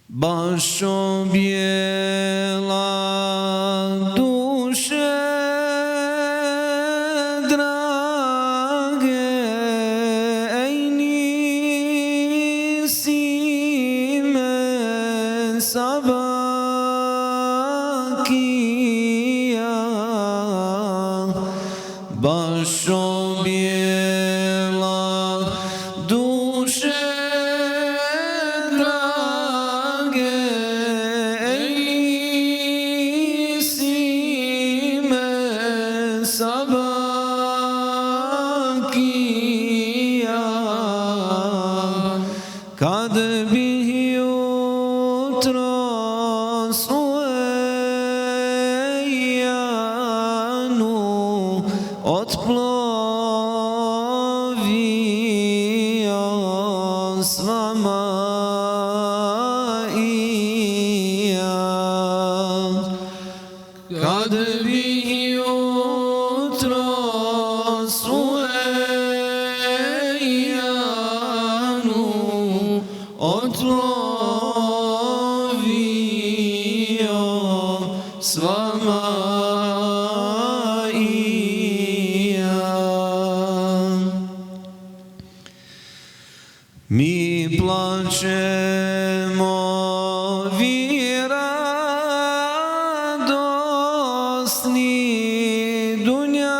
Bašo bijela duše drage, ej nisi me sabakija. Bašo bijela duše kad bih jutros u Ejanu otplovio s vama i ja. Kad bih jutros u otplovio s vama i ja. Mi plačemo, vi radosni, dunjaluk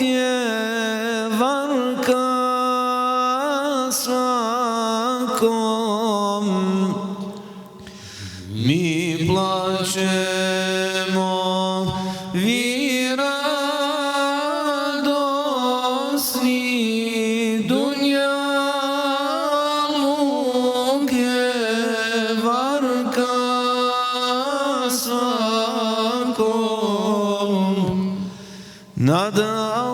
je varka svakom. Mi plačemo, vi radosni, dunjaluk je varka svakom. Nad Allahom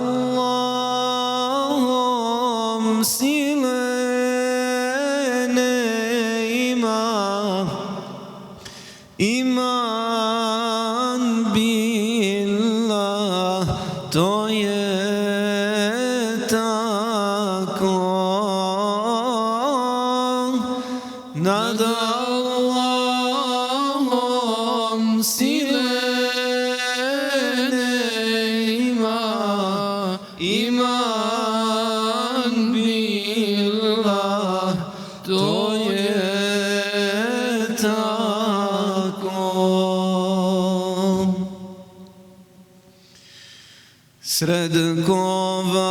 sile iman billah, to je tako. Nad Allahom sile nema, iman billah, to je tako. Sred kovača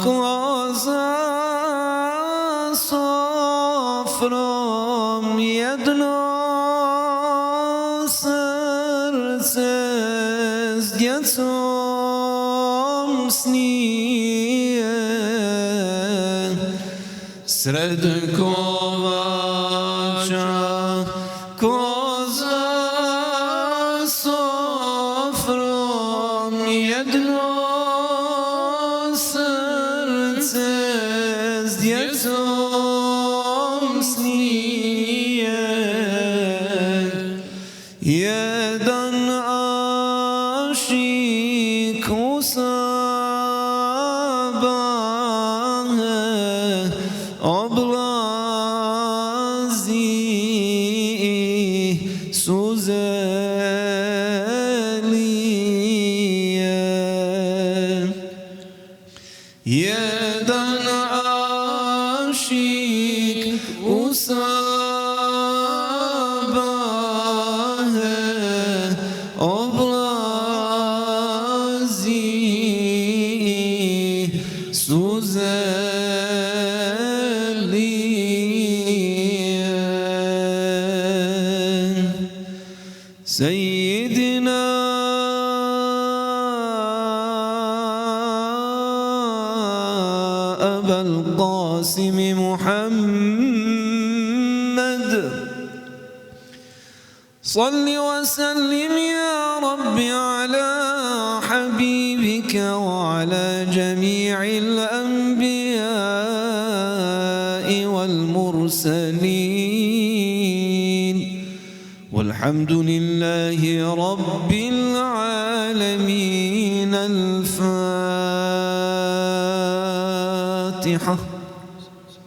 koza sofrom, jedno srce s djecom snije. Sred kovača koza sofrom, jedno srce s djecom snije. Jedan ašik u sabahe oblazi i suze lije. Jedan ašik u sabahe oblazi i suze lije. Seyyidina Abul Qasim Muhammad, salli wa sallim ya Rabbi ala habibika wa ala jami'il anbiya'i wal mursalin. والحمد لله رب العالمين. الفاتحة.